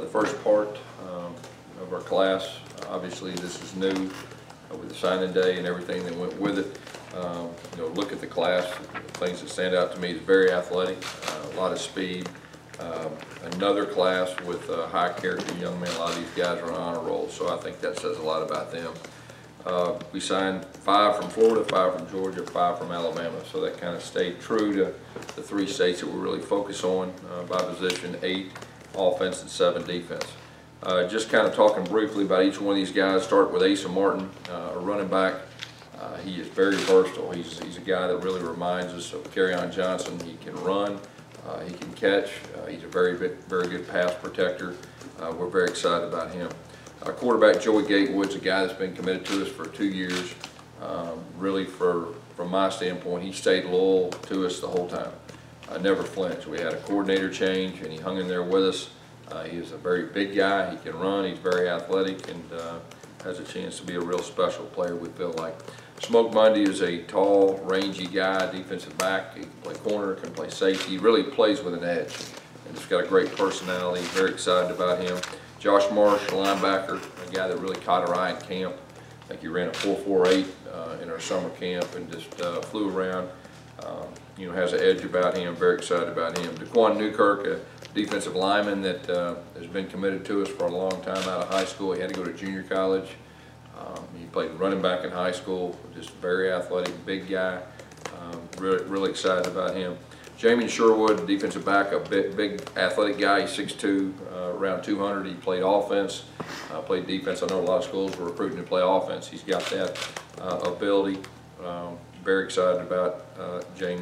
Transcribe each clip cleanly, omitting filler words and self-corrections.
the first part of our class. Obviously, this is new with the signing day and everything that went with it. Look at the class. The things that stand out to me is very athletic, a lot of speed. Another class with high character young men. A lot of these guys are on honor rolls, so I think that says a lot about them. We signed 5 from Florida, 5 from Georgia, 5 from Alabama, so that kind of stayed true to the 3 states that we really focus on by position: 8 offense and 7 defense. Just kind of talking briefly about each one of these guys. Start with Asa Martin, a running back. He is very versatile. He's a guy that really reminds us of Kerryon Johnson. He can run, he can catch. He's a very good pass protector. We're very excited about him. Our quarterback Joey Gatewood's a guy that's been committed to us for 2 years. Really, from my standpoint, he stayed loyal to us the whole time. Never flinched. We had a coordinator change, and he hung in there with us. He is a very big guy. He can run. He's very athletic, and has a chance to be a real special player, we feel like. Smoke Mundy is a tall, rangy guy, defensive back. He can play corner, can play safety. He really plays with an edge, and he's got a great personality. Very excited about him. Josh Marsh, linebacker, a guy that really caught our eye in camp. I think he ran a 4.48 in our summer camp and just flew around. Has an edge about him. Very excited about him. Daquan Newkirk, a defensive lineman that has been committed to us for a long time out of high school. He had to go to junior college. He played running back in high school. Just very athletic, big guy. Really excited about him. Jamie Sherwood, defensive back, a big athletic guy. He's 6'2", around 200. He played offense, played defense. I know a lot of schools were recruiting to play offense. He's got that ability. Very excited about Jamie.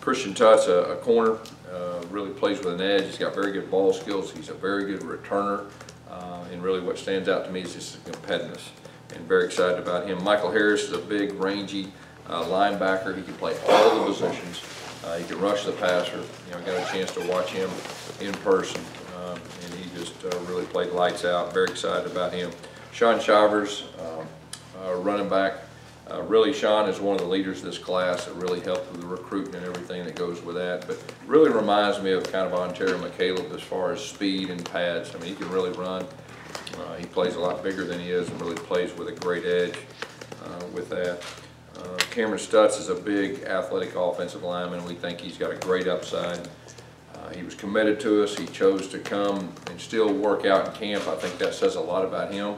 Christian Tutts, a corner, really plays with an edge. He's got very good ball skills. He's a very good returner. And really what stands out to me is just the competitiveness. And very excited about him. Michael Harris is a big, rangy linebacker. He can play all the positions. He can rush the passer. I got a chance to watch him in person, and he just really played lights out. Very excited about him. Sean Shivers, running back. Really, Sean is one of the leaders of this class that really helped with the recruiting and everything that goes with that. But really reminds me of kind of Ontario McCaleb as far as speed and pads. I mean, he can really run. He plays a lot bigger than he is and really plays with a great edge with that. Cameron Stutz is a big athletic offensive lineman. We think he's got a great upside. He was committed to us. He chose to come and still work out in camp. I think that says a lot about him.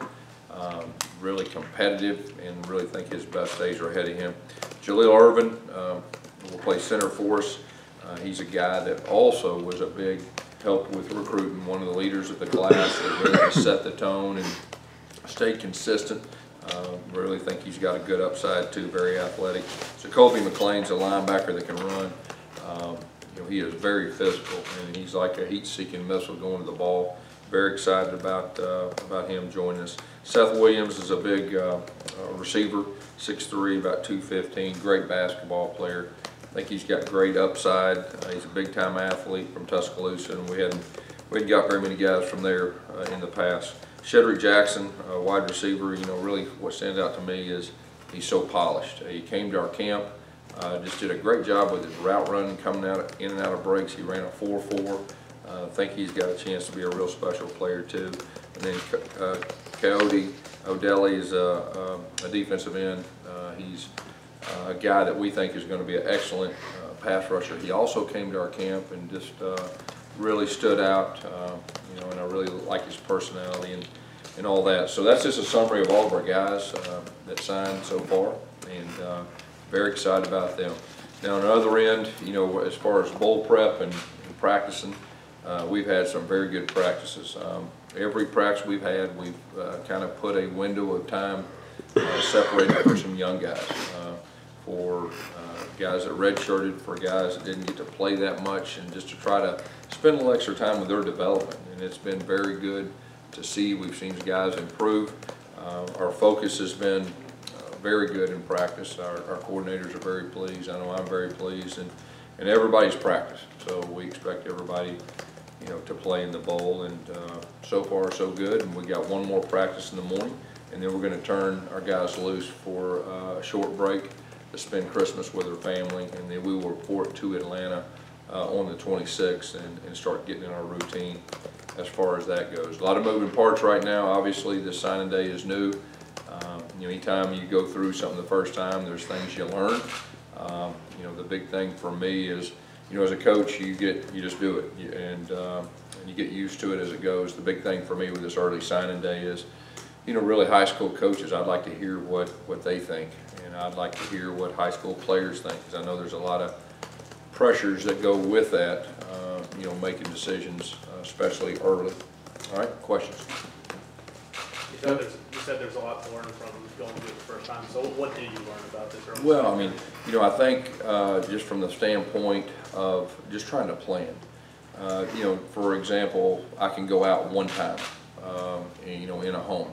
Really competitive, and really think his best days are ahead of him. Jaleel Irvin will play center for us. He's a guy that also was a big help with recruiting, one of the leaders of the class that really set the tone and stayed consistent. Really think he's got a good upside too, very athletic. Jacoby McLean's a linebacker that can run. He is very physical, and he's like a heat-seeking missile going to the ball. Very excited about him joining us. Seth Williams is a big receiver, 6'3", about 215, great basketball player. I think he's got great upside. He's a big-time athlete from Tuscaloosa, and we hadn't got very many guys from there in the past. Shedrick Jackson, a wide receiver. Really what stands out to me is he's so polished. He came to our camp, just did a great job with his route running, coming in and out of breaks. He ran a 4.4. I think he's got a chance to be a real special player too. And then Coyote O'Delly is a defensive end. He's a guy that we think is going to be an excellent pass rusher. He also came to our camp and just really stood out, and I really like his personality and all that. So that's just a summary of all of our guys that signed so far, and very excited about them. Now on the other end, as far as bowl prep and practicing, we've had some very good practices. Every practice we've had, we've kind of put a window of time separated for some young guys, for guys that redshirted, for guys that didn't get to play that much, and just to try to spend a little extra time with their development. And it's been very good to see. We've seen guys improve. Our focus has been very good in practice. Our coordinators are very pleased. I know I'm very pleased, and everybody's practiced. So we expect everybody, to play in the bowl, and so far so good. And we got one more practice in the morning, and then we're going to turn our guys loose for a short break to spend Christmas with their family, and then we will report to Atlanta on the 26th and start getting in our routine as far as that goes. A lot of moving parts right now. Obviously, this signing day is new. You know, anytime you go through something the first time, there's things you learn. You know, the big thing for me is, you know, as a coach, you just do it, and you get used to it as it goes. The big thing for me with this early signing day is, you know, really high school coaches, I'd like to hear what they think, and I'd like to hear what high school players think, because I know there's a lot of pressures that go with that, you know, making decisions, especially early. All right, questions? You said there's a lot to learn from going through it the first time. So what did you learn about this early? Well, I mean, you know, I think just from the standpoint of just trying to plan. You know, for example, I can go out one time, you know, in a home,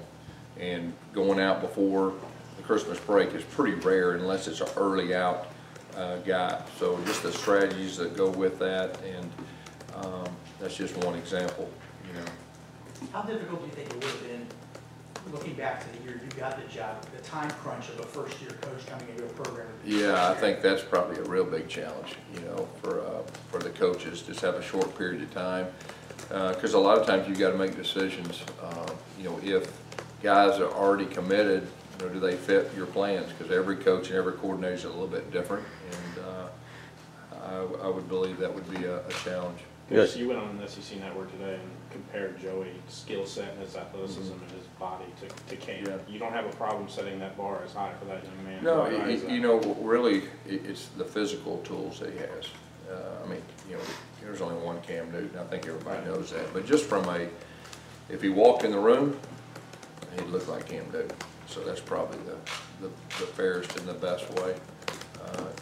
and going out before the Christmas break is pretty rare unless it's an early out guy. So just the strategies that go with that, and that's just one example, you know. How difficult do you think it would have been, looking back to the year you got the job, the time crunch of a first-year coach coming into a program? Yeah, I think that's probably a real big challenge, you know, for the coaches, just have a short period of time. Because a lot of times you've got to make decisions, you know, if guys are already committed, you know, do they fit your plans? Because every coach and every coordinator is a little bit different, and I would believe that would be a challenge. Yes, you went on the SEC Network today and compared Joey's skill set and his athleticism and his body to Cam. Yeah. You don't have a problem setting that bar as high for that young man. No, you know, really, it's the physical tools that he has. I mean, you know, there's only one Cam Newton. I think everybody knows that. But just from if he walked in the room, he'd look like Cam Newton. So that's probably the fairest and the best way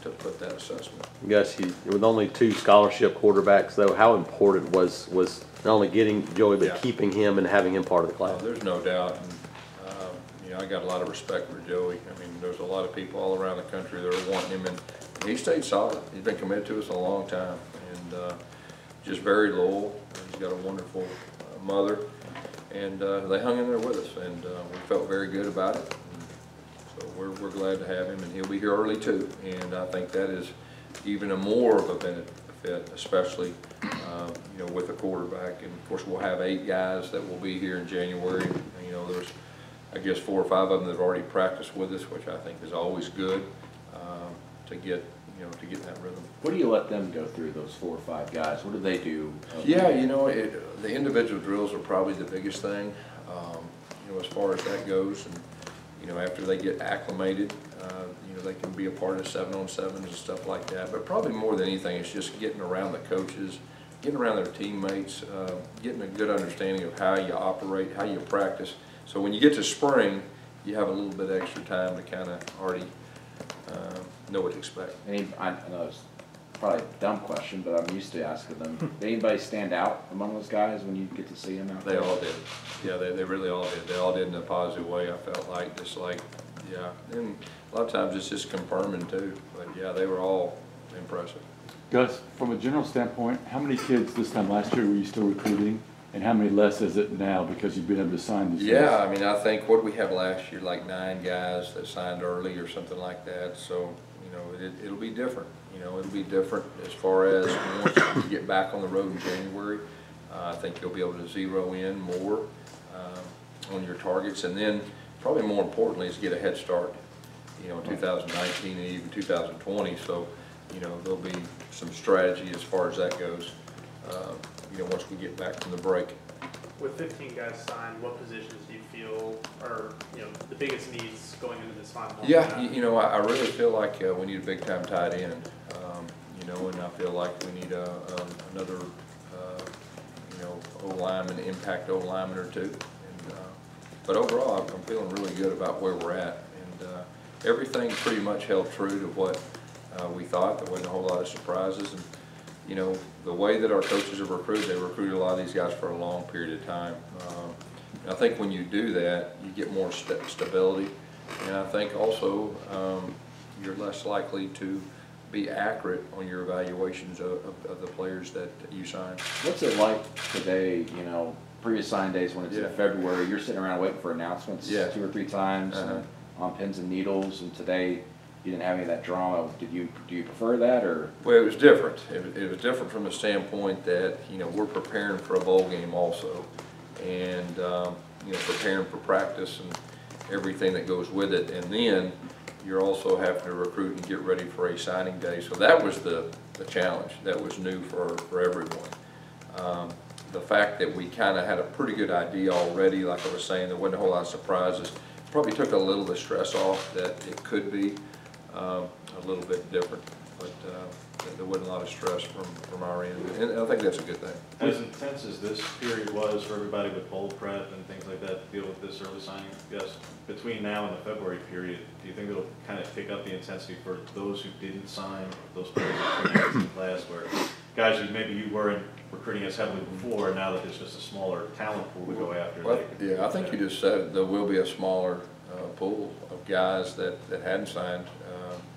to put that assessment. Gus, with only 2 scholarship quarterbacks, though, how important was not only getting Joey, but keeping him and having him part of the class? There's no doubt. And, you know, I got a lot of respect for Joey. I mean, there's a lot of people all around the country that are wanting him, and he stayed solid. He's been committed to us a long time, and just very loyal. He's got a wonderful mother, and they hung in there with us, and we felt very good about it. So we're glad to have him, and he'll be here early too. And I think that is even a more of a benefit, especially you know, with a quarterback. And of course, we'll have 8 guys that will be here in January. And, you know, there's I guess 4 or 5 of them that have already practiced with us, which I think is always good to get in that rhythm. What do you let them go through, those 4 or 5 guys? What do they do? Yeah, you know, the individual drills are probably the biggest thing, you know, as far as that goes. And you know, after they get acclimated, you know, they can be a part of 7-on-7s and stuff like that. But probably more than anything, it's just getting around the coaches, getting around their teammates, getting a good understanding of how you operate, how you practice. So when you get to spring, you have a little bit extra time to kind of already know what to expect. I know it's probably a dumb question, but I'm used to asking them. Did anybody stand out among those guys when you get to see them out there? They all did. Yeah, they really all did. They all did in a positive way, I felt like. Just like, yeah. And a lot of times it's just confirming too. But yeah, they were all impressive. Gus, from a general standpoint, how many kids this time last year were you still recruiting? And how many less is it now because you've been able to sign these guys? I mean, I think, what did we have last year? Like 9 guys that signed early or something like that. So, you know, it'll be different. You know, it'll be different as far as once you get back on the road in January. I think you'll be able to zero in more on your targets. And then, probably more importantly, is get a head start, you know, in 2019 and even 2020. So, you know, there'll be some strategy as far as that goes. You know, once we get back from the break. With 15 guys signed, what positions do you feel are, you know, the biggest needs going into this final month? Yeah, you know, I really feel like we need a big-time tight end. You know, and I feel like we need another, you know, O-lineman, impact O-lineman or 2. And, but overall, I'm feeling really good about where we're at. And everything pretty much held true to what we thought. There wasn't a whole lot of surprises. And, you know, the way that our coaches have recruited, they recruited a lot of these guys for a long period of time. And I think when you do that, you get more stability. And I think also you're less likely to be accurate on your evaluations of the players that you sign. What's it like today, you know, previous sign days when it's in February, you're sitting around waiting for announcements 2 or 3 times on pins and needles, and today you didn't have any of that drama. Do you prefer that, or? Well, it was different. It was different from the standpoint that, you know, we're preparing for a bowl game also, and, you know, preparing for practice and everything that goes with it. And then you're also having to recruit and get ready for a signing day. So that was the challenge. That was new for everyone. The fact that we kind of had a pretty good idea already, like I was saying, there wasn't a whole lot of surprises. Probably took a little of the stress off that it could be a little bit different, but there wasn't a lot of stress from our end, and I think that's a good thing. As intense as this period was for everybody with bowl prep and things like that to deal with this early signing, yes, between now and the February period, do you think it'll kind of pick up the intensity for those who didn't sign, those players who came in the class, where guys who maybe you weren't recruiting as heavily before, now that there's just a smaller talent pool to go after? Well, yeah, I think you just said it. There will be a smaller pool of guys that hadn't signed,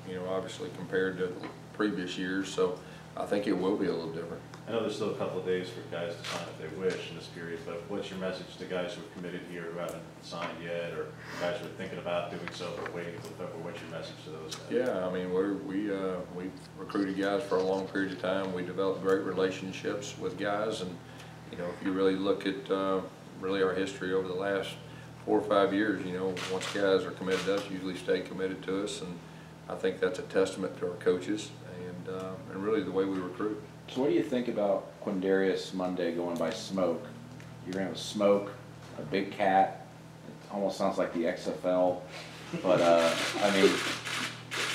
you know, obviously compared to previous years, so I think it will be a little different. I know there's still a couple of days for guys to sign if they wish in this period, but what's your message to guys who are committed here who haven't signed yet, or guys who are thinking about doing so but waiting until February? What's your message to those guys? Yeah, I mean, we've recruited guys for a long period of time. We developed great relationships with guys, and you know, if you really look at really our history over the last 4 or 5 years, you know, once guys are committed to us, usually stay committed to us, and I think that's a testament to our coaches and really the way we recruit. So what do you think about Quindarius Monday going by Smoke? You're going to have Smoke, a big cat. It almost sounds like the XFL. But, I mean,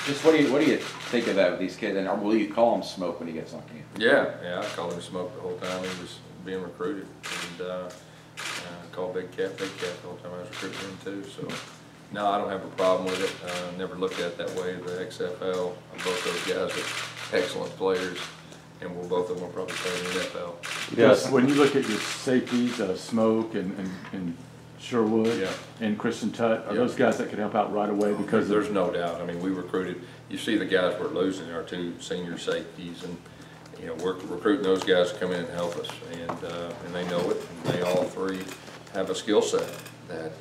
just what do you think of that with these kids? And will you call him Smoke when he gets on campus? Yeah, I called him Smoke the whole time he was being recruited. And I called Big Cat the whole time I was recruiting him too. So, no, I don't have a problem with it. Never looked at it that way. The XFL, both those guys are excellent players. And both of them will probably play in the NFL. Yes. When you look at your safeties, Smoke and Sherwood and Christian Tutt, are those guys that could help out right away? Because there's no doubt. I mean, we recruited. You see the guys we're losing, our 2 senior safeties, and you know, we're recruiting those guys to come in and help us, and they know it. And they all 3 have a skill set that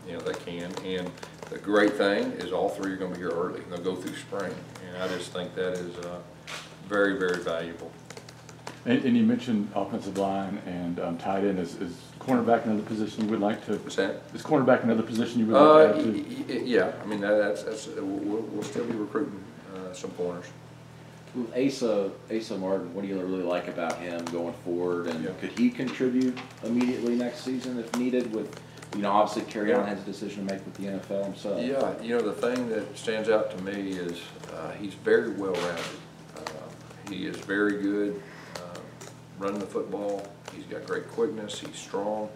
you know, they can. And the great thing is all 3 are going to be here early. They'll go through spring, and I just think that is very, very valuable. And you mentioned offensive line and tight end. Is cornerback another position you would like to? What's that? Is cornerback another position you would like to add to? Yeah, I mean that's we'll still be recruiting some corners. With Asa Martin, what do you really like about him going forward? And could he contribute immediately next season if needed? With, you know, obviously Carry On has a decision to make with the NFL himself. Yeah, you know, the thing that stands out to me is he's very well rounded. He is very good running the football. He's got great quickness. He's strong.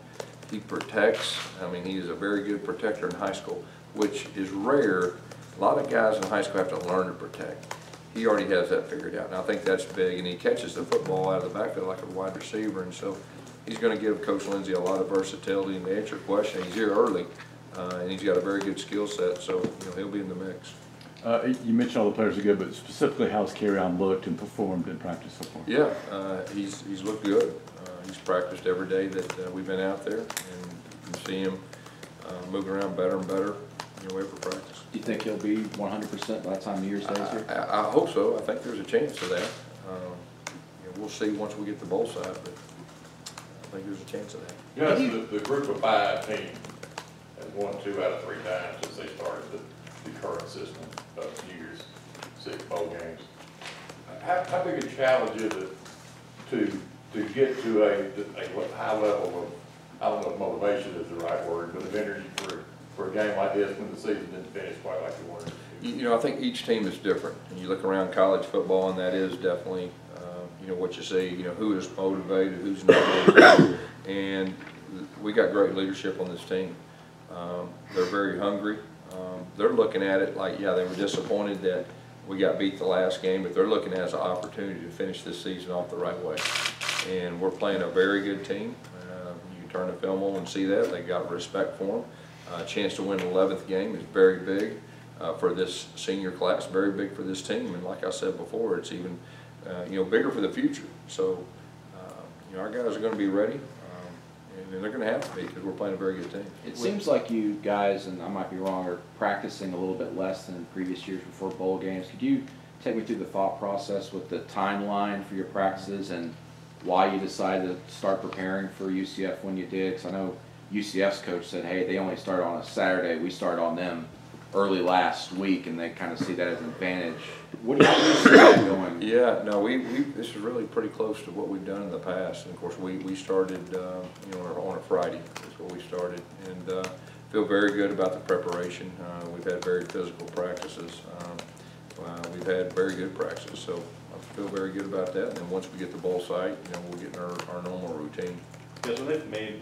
He protects. I mean, he is a very good protector in high school, which is rare. A lot of guys in high school have to learn to protect. He already has that figured out, and I think that's big. And he catches the football out of the backfield like a wide receiver, and so he's going to give Coach Lindsey a lot of versatility. And to answer your question, he's here early, and he's got a very good skill set, so you know, he'll be in the mix. You mentioned all the players are good, but specifically how's Carry On looked and performed in practice so far? Yeah, he's looked good. He's practiced every day that we've been out there, and you can see him moving around better and better, you know, every practice. Do you think he'll be 100% by the time the year stays here? I hope so. I think there's a chance of that. You know, we'll see once we get the bowl side, but I think there's a chance of that. Yes, the group of 5 team has won 2 out of 3 times since they started the current system of years, 6 bowl games. How big a challenge is it to get to a high level of, I don't know if motivation is the right word, but of energy for a game like this when the season didn't finish quite like you wanted? You know, I think each team is different. And you look around college football, and that is definitely, you know, what you see. You know, who is motivated, who's not motivated, and we got great leadership on this team. They're very hungry. They're looking at it like, yeah, they were disappointed that we got beat the last game, but they're looking at it as an opportunity to finish this season off the right way. And we're playing a very good team. You turn the film on and see that. They got respect for them. A chance to win an 11th game is very big for this senior class, very big for this team. And like I said before, it's even you know, bigger for the future. So you know, our guys are going to be ready, and they're going to have have to be because we're playing a very good team. It seems like you guys, and I might be wrong, are practicing a little bit less than previous years before bowl games. Could you take me through the thought process with the timeline for your practices and why you decided to start preparing for UCF when you did? Because I know UCF's coach said, hey, they only start on a Saturday. We start on them early last week, and they kind of see that as an advantage. What do you see that going? Yeah, no, this is really pretty close to what we've done in the past. And of course, we started, you know, on a Friday. That's what we started, and feel very good about the preparation. We've had very physical practices. We've had very good practices, so I feel very good about that. And then once we get to bowl site, you know, we'll get in our normal routine. Because when they've made,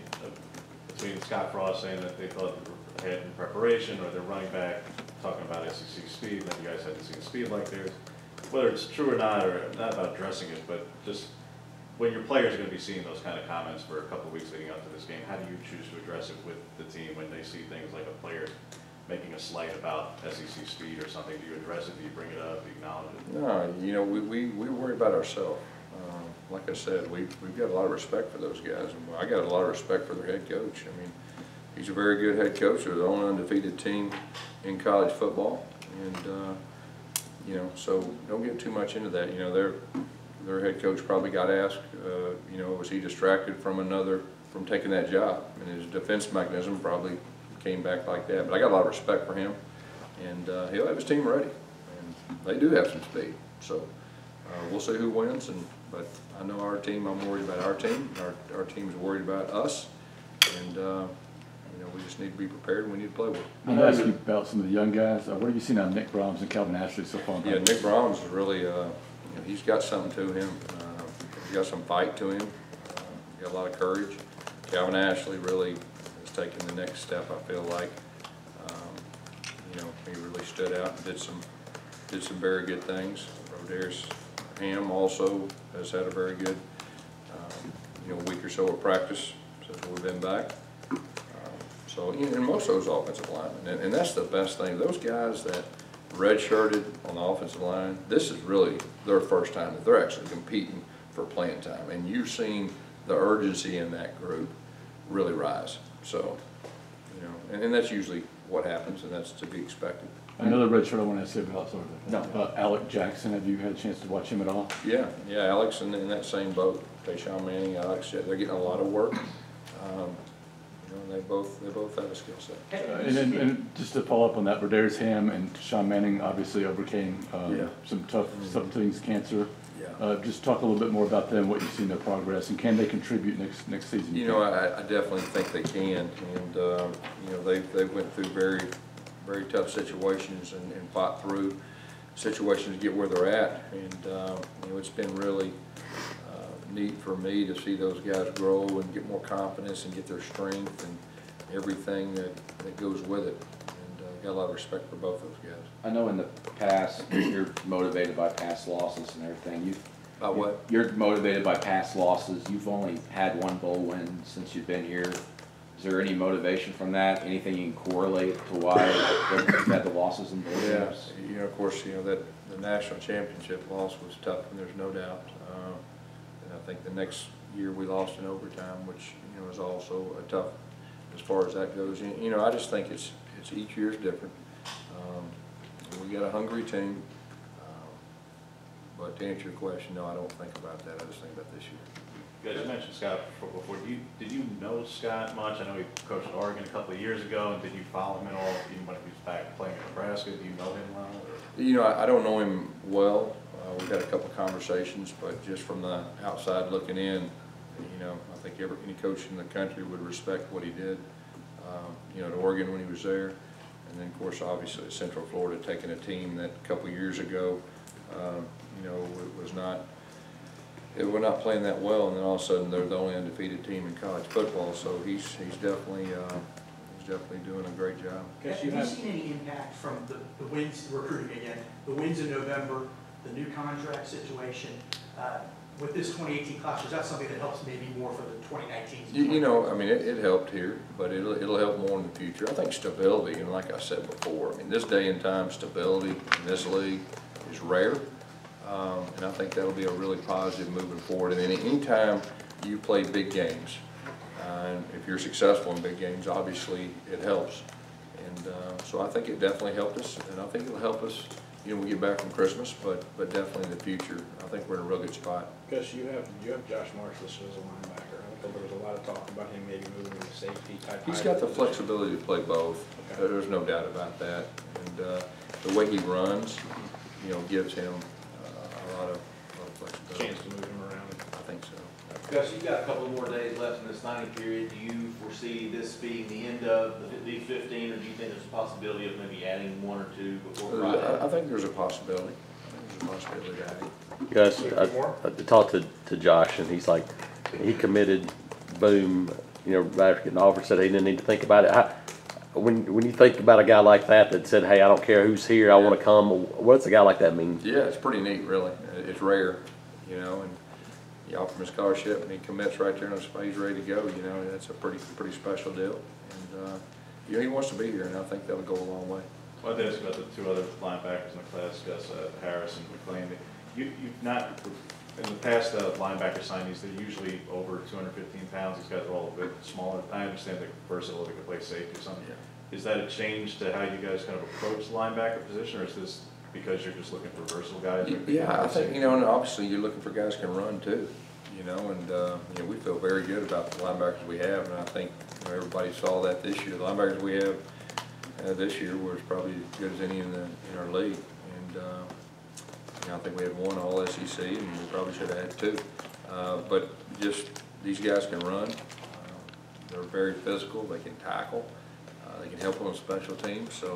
between Scott Frost saying that they thought they were ahead in preparation, or their running back talking about SEC speed, and then you guys hadn't seen speed like theirs, whether it's true or not about addressing it, but just when your players are going to be seeing those kind of comments for a couple of weeks leading up to this game, how do you choose to address it with the team when they see things like a player making a slight about SEC speed or something? Do you address it? Do you bring it up? Do you acknowledge it? No, you know, we worry about ourselves. Like I said, we've got a lot of respect for those guys, and I got a lot of respect for their head coach. I mean, he's a very good head coach. They're the only undefeated team in college football, and you know, so don't get too much into that. You know, their head coach probably got asked, you know, was he distracted from taking that job, and his defense mechanism probably came back like that. But I got a lot of respect for him, and he'll have his team ready, and they do have some speed. So we'll see who wins, but I know our team. I'm worried about our team. Our team's worried about us, and you know, we just need to be prepared and we need to play with it. I'm going to ask you about some of the young guys. What have you seen on Nick Brahms and Calvin Ashley so far? Yeah, Nick Brahms is really, you know, he's got something to him. He's got some fight to him. He's got a lot of courage. Calvin Ashley really has taken the next step, I feel like. You know, he really stood out and did some very good things. Rodarius Ham also has had a very good, you know, week or so of practice since we've been back. So, and most of those offensive linemen, and that's the best thing. Those guys that redshirted on the offensive line, this is really their first time that they're actually competing for playing time. And you've seen the urgency in that group really rise. So, you know, and that's usually what happens, and that's to be expected. Another red shirt I want to say about, sorry, No. Alec Jackson. Have you had a chance to watch him at all? Yeah, Alex in that same boat. Tayshawn Manning, Alex, they're getting a lot of work. You know, they both have a skill set. And just to follow up on that, Rodarius Ham and Tayshawn Manning obviously overcame some tough things, cancer. Yeah. Just talk a little bit more about them, what you've seen their progress, and can they contribute next season? You know, I definitely think they can, and you know, they went through very tough situations and fought through situations to get where they're at, and you know, it's been really neat for me to see those guys grow and get more confidence and get their strength and everything that goes with it. And got a lot of respect for both those guys. I know in the past you're motivated by past losses and everything. By what? You're motivated by past losses. You've only had one bowl win since you've been here. Is there any motivation from that? Anything you can correlate to why you've had the losses in bowl games? You know, of course, you know that the national championship loss was tough, and there's no doubt. And I think the next year we lost in overtime, which, you know, is also a tough as far as that goes. You know, I just think it's each year is different. We got a hungry team, but to answer your question, no, I don't think about that. I just think about this year. You guys mentioned Scott before. Did you know Scott much? I know he coached at Oregon a couple of years ago, and did you follow him at all, even when he was back playing in Nebraska? Do you know him well? Or? You know, I don't know him well. We've had a couple of conversations, but just from the outside looking in, you know, I think any coach in the country would respect what he did, you know, at Oregon when he was there. And then, of course, obviously at Central Florida, taking a team that a couple of years ago, you know, was not playing that well, and then all of a sudden they're the only undefeated team in college football. So he's definitely doing a great job. Have you seen any impact from the wins, recruiting again, the wins in November, the new contract situation, with this 2018 class? Is that something that helps maybe more for the 2019? You know, I mean, it helped here, but it'll help more in the future. I think stability, and like I said before, I mean, this day and time, stability in this league is rare, and I think that'll be a really positive moving forward. And then anytime you play big games, and if you're successful in big games, obviously it helps. And so I think it definitely helped us, and I think it'll help us, you know, when we get back from Christmas, but definitely in the future. I think we're in a real good spot. Gus, you have Josh Marsh listed as a linebacker. I think there was a lot of talk about him maybe moving into safety type. He's got the position. flexibility to play both. Okay. There's no doubt about that. And the way he runs, you know, gives him a lot of flexibility. Chance to move him around. I think so. Gus, you've got a couple more days left in this signing period. Do you foresee this being the end of these 15, or do you think there's a possibility of maybe adding one or two before Friday? I think there's a possibility. I think there's a possibility of adding. Guys, I talked to Josh, and he's like, he committed, boom, you know, right after getting offered, said he didn't need to think about it. When you think about a guy like that said, hey, I don't care who's here, I want to come, what does a guy like that mean? Yeah, it's pretty neat, really. It's rare, you know, and you offer him a scholarship and he commits right there on the spot, he's ready to go, you know, that's a pretty special deal. And, you know, he wants to be here, and I think that'll go a long way. Well, I think it's about the two other linebackers in the class, Gus, Harris and McLean. You've not, in the past linebacker signees, they're usually over 215 pounds. These guys are all a bit smaller. I understand the versatility to play safety or something. Yeah. Is that a change to how you guys kind of approach the linebacker position, or is this because you're just looking for versatile guys? Yeah, I think, you know, and obviously you're looking for guys who can run too, you know, and, you know, we feel very good about the linebackers we have, and I think, you know, everybody saw that this year. The linebackers we have this year was probably as good as any in our league, and, you know, I think we had one all SEC, and we probably should have had two. But just, these guys can run, they're very physical, they can tackle, they can help on special teams, so, you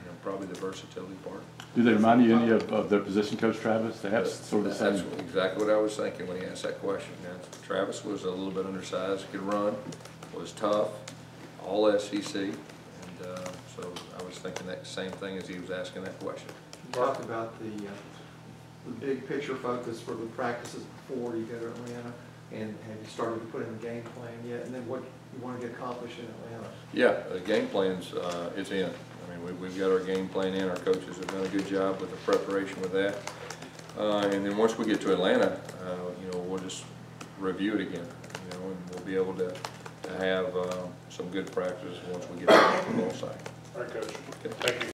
know, probably the versatility part. Do they remind you any of their position coach, Travis? They have sort of the That's same. exactly what I was thinking when he asked that question. Now, Travis was a little bit undersized, could run, was tough, all SEC, and so I was thinking that same thing as he was asking that question. You talked about the big picture focus for the practices before you go to Atlanta, and have you started to put in the game plan yet? And then what you want to get accomplished in Atlanta? Yeah, the game plan's it's in. I mean, we've got our game plan in. Our coaches have done a good job with the preparation with that. And then once we get to Atlanta, you know, we'll just review it again, you know, and we'll be able to have some good practice once we get to the ball site. All right, Coach. Okay. Thank you.